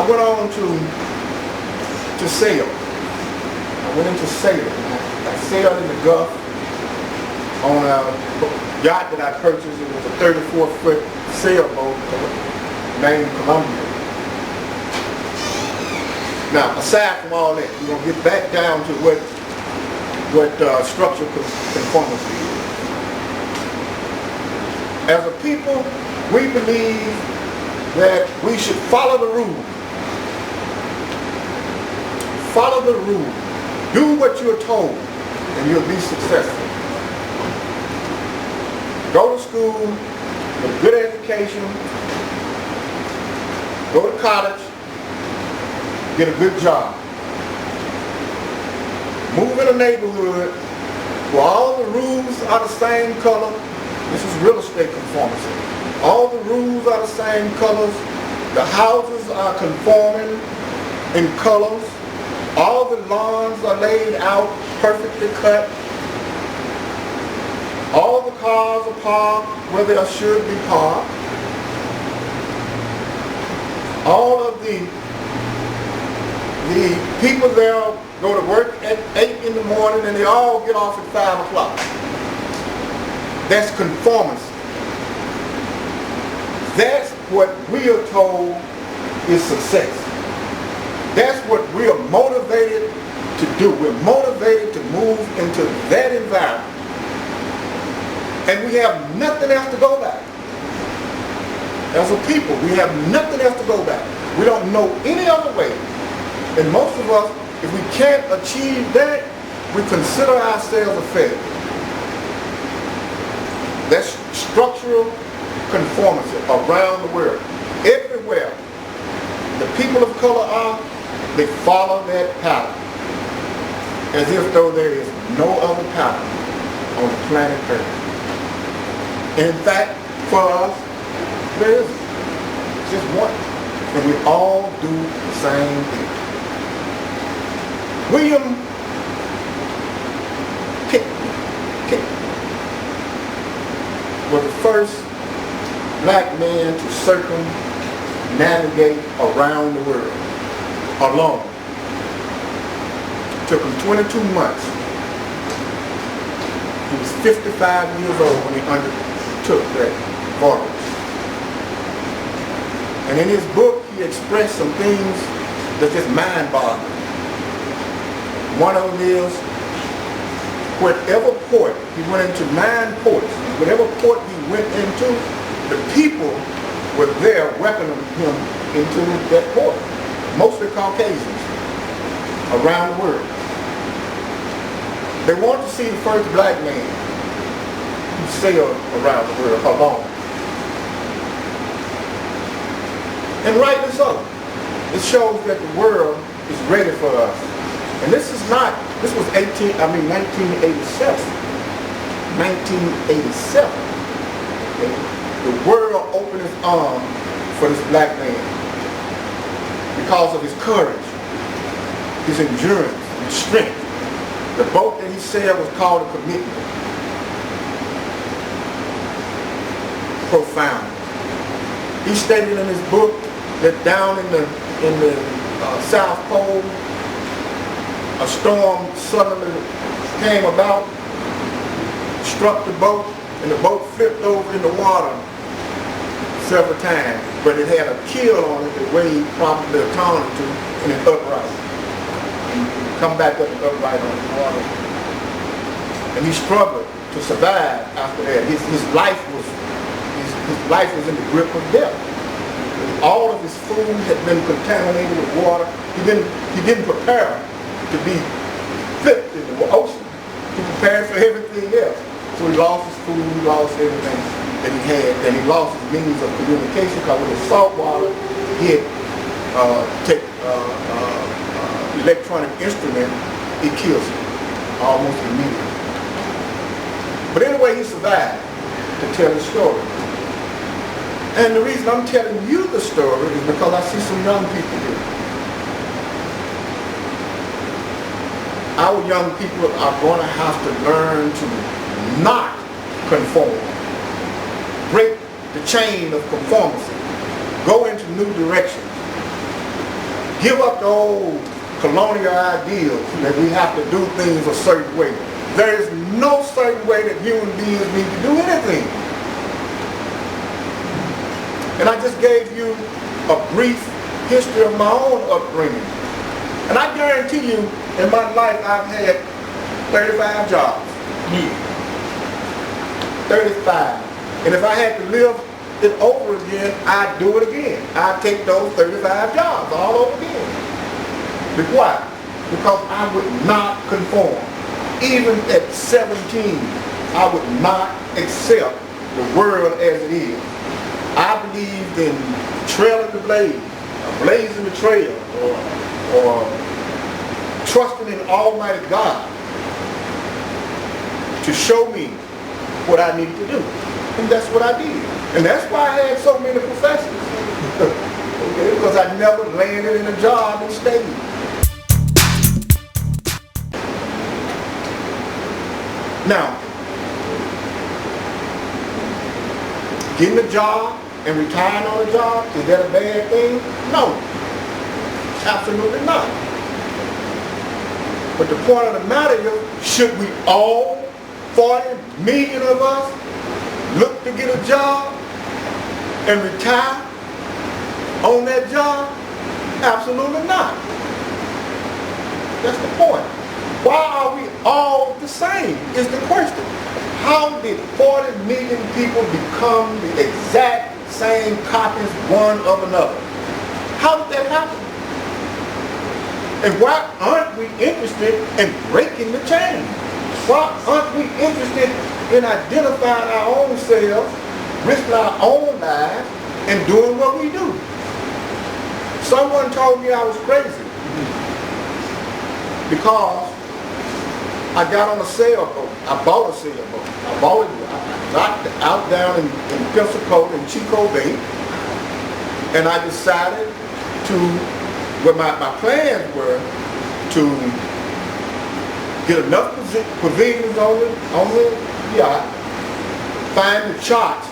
went on to sail. I went into sailing. I sailed in the Gulf on a yacht that I purchased. It was a 34-foot sailboat named Columbia. Now, aside from all that, we're going to get back down to what structural conformity is. As a people, we believe that we should follow the rules. Follow the rules. Do what you're told, and you'll be successful. Go to school, get a good education, go to college, get a good job. Move in a neighborhood where all the roofs are the same color. This is real estate conformity. All the roofs are the same colors. The houses are conforming in colors. All the lawns are laid out perfectly cut. All the cars are parked where they should be parked. All of the people there go to work at 8 in the morning and they all get off at 5 o'clock. That's conformity. That's what we are told is success. That's what we are motivated to do. We're motivated to move into that environment. And we have nothing else to go back. As a people, we have nothing else to go back. We don't know any other way. And most of us, if we can't achieve that, we consider ourselves a failure. That's structural conformity around the world. Everywhere the people of color are, they follow that pattern. As if though there is no other pattern on the planet Earth. And in fact, for us, there isn't. It's just one. And we all do the same thing. William Pitt was the first black man to circumnavigate around the world alone. It took him 22 months. He was 55 years old when he undertook that voyage. And in his book, he expressed some things that just mind-boggling. One of them is, whatever port, he went into 9 ports, whatever port he went into, the people were there welcoming him into that port. Mostly Caucasians around the world. They wanted to see the first black man who sailed around the world alone. And rightly so. It shows that the world is ready for us. And this was 1987. 1987. Okay? The world opened its arms for this black man because of his courage, his endurance, and strength. The boat that he sailed was called a commitment. Profound. He stated in his book that down in the South Pole, a storm suddenly came about, struck the boat, and the boat flipped over in the water several times, but it had a keel on it that weighed probably a ton or two, and it upright. And come back up and upright on the water. And he struggled to survive after that. His life was in the grip of death. All of his food had been contaminated with water. He didn't prepare to be flipped in the ocean. He prepared for everything else. So he lost his food, he lost everything that he had, and he lost his means of communication because with the salt water, he had take electronic instrument, it kills him almost immediately. But anyway, he survived to tell the story. And the reason I'm telling you the story is because I see some young people here. Our young people are going to have to learn to not conform. Break the chain of conformity. Go into new directions. give up the old colonial ideals that we have to do things a certain way. There is no certain way that human beings need to do anything. And I just gave you a brief history of my own upbringing. And I guarantee you, in my life, I've had 35 jobs. 35. And if I had to live it over again, I'd do it again. I'd take those 35 jobs all over again. Why? Because I would not conform. Even at 17, I would not accept the world as it is. I believed in trailing the blaze, blazing the trail, or trusting in Almighty God to show me what I needed to do. And that's what I did. And that's why I had so many professors. Okay? Because I never landed in a job and stayed. Now, getting a job and retiring on a job, is that a bad thing? No, absolutely not. But the point of the matter is, should we all, 40 million of us, look to get a job and retire on that job? Absolutely not. That's the point. Why are we all the same is the question. How did 40 million people become the exact same copies one of another? How did that happen? And why aren't we interested in breaking the chain? Why aren't we interested in identifying our own selves, risking our own lives, and doing what we do? Someone told me I was crazy because I got on a sailboat. I bought a sailboat. I bought it out down in Pensacola, in Chico Bay. And I decided to, well, my plans were to get enough provisions on the yacht, find the charts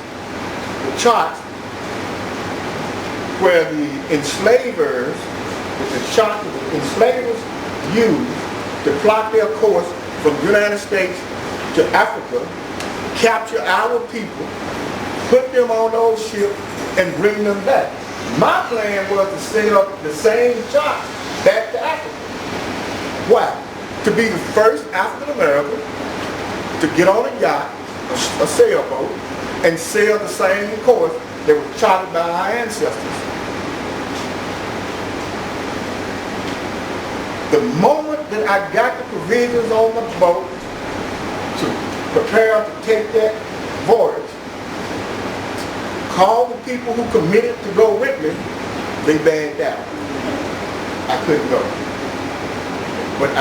where the enslavers, used to plot their course from the United States to Africa, capture our people, put them on those ships, and bring them back. My plan was to set up the same shot back to Africa. Why? To be the first African American to get on a yacht, a sailboat, and sail the same course that was charted by our ancestors. The moment that I got the provisions on the boat to prepare to take that voyage, called the people who committed to go with me, they bagged out. I couldn't go. But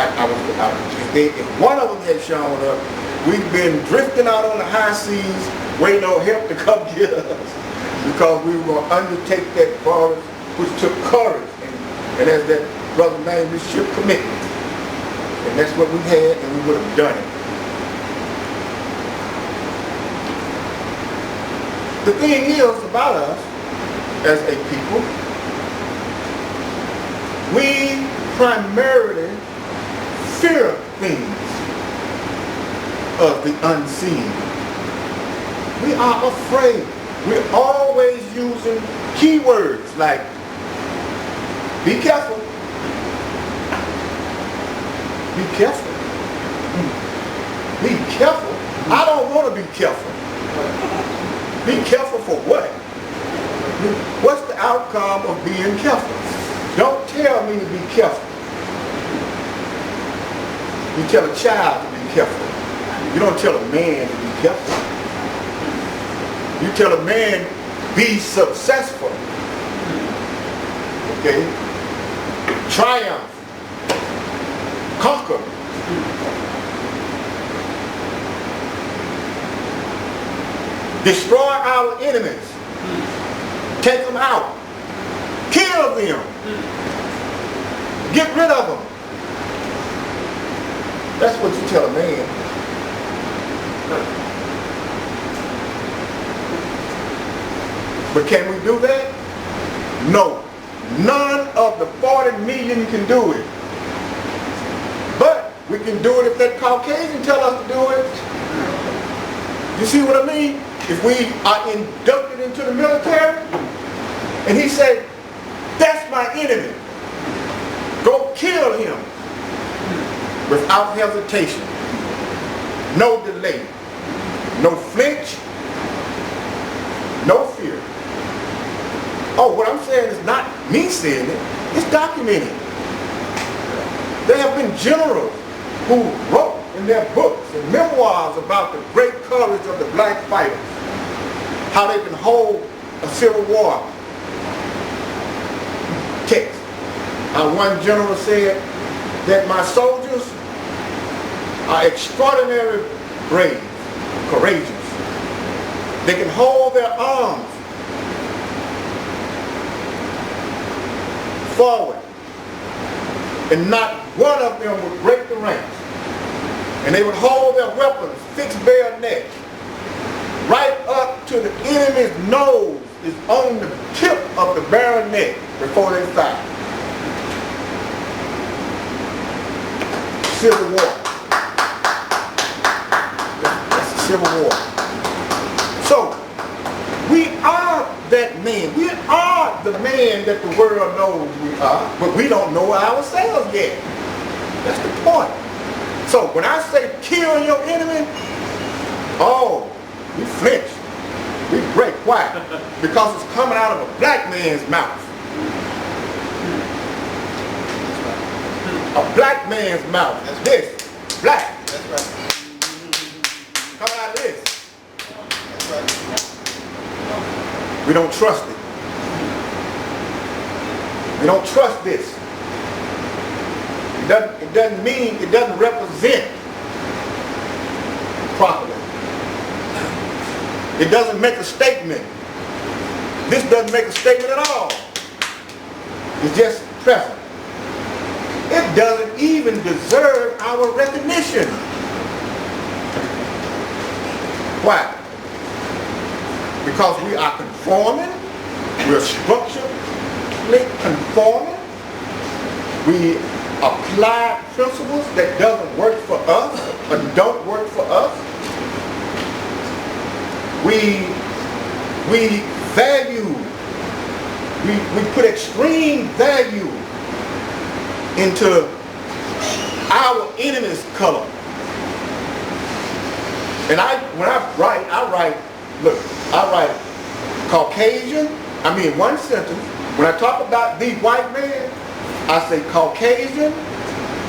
if one of them had shown up, we'd been drifting out on the high seas, waiting on help to come get us, because we were going to undertake that voyage, which took courage, and as that brother named this ship, commitment. And that's what we had, and we would have done it. The thing is about us as a people, we primarily fear things of the unseen. We are afraid. We're always using keywords like, be careful. Be careful. Be careful? I don't want to be careful. Be careful for what? What's the outcome of being careful? Don't tell me to be careful. You tell a child to be careful. You don't tell a man to be careful. You tell a man, be successful. Okay? Triumph. Conquer. Destroy our enemies. Take them out. Kill them. Get rid of them. That's what you tell a man. But can we do that? No. None of of the 40 million can do it. But we can do it if that Caucasian tell us to do it. You see what I mean? If we are inducted into the military, and he said, that's my enemy. Go kill him. Without hesitation. No delay. No flinch. No fear. Oh, what I'm saying is not me saying it. It's documented. There have been generals who wrote in their books and memoirs about the great courage of the black fighters. How they can hold a Civil War text. One general said that my soldiers are extraordinarily brave, courageous. They can hold their arms forward, and not one of them would break the ranks. And they would hold their weapons, fixed bayonet, right up to the enemy's nose is on the tip of the bayonet before they fire. Civil War. That's the Civil War. So, we are that man. We are the man that the world knows we are, but we don't know ourselves yet. That's the point. So, when I say kill your enemy, oh, we flinch. We break. Why? Because it's coming out of a black man's mouth. A black man's mouth. That's this. Black. That's right. Coming out of this. That's right. We don't trust it. We don't trust this. It doesn't mean, it doesn't represent properly. It doesn't make a statement. This doesn't make a statement at all. It's just present. It doesn't even deserve our recognition. Why? Because we are conforming, we're structurally conforming, we apply principles that doesn't work for us or don't work for us. We value, we put extreme value into our enemy's color. And when I write, look, I write Caucasian, one sentence. When I talk about the white man, I say Caucasian,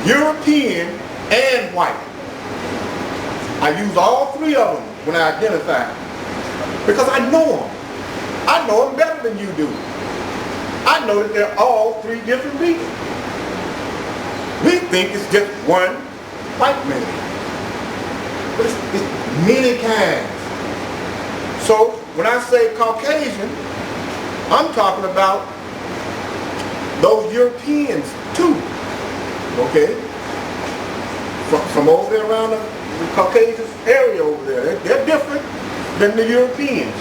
European, and white. I use all three of them when I identify them. Because I know them. I know them better than you do. I know that they're all three different people. We think it's just one white man. But it's many kinds. So when I say Caucasian, I'm talking about those Europeans too. Okay? From over there around the Caucasian area over there. They're different than the Europeans.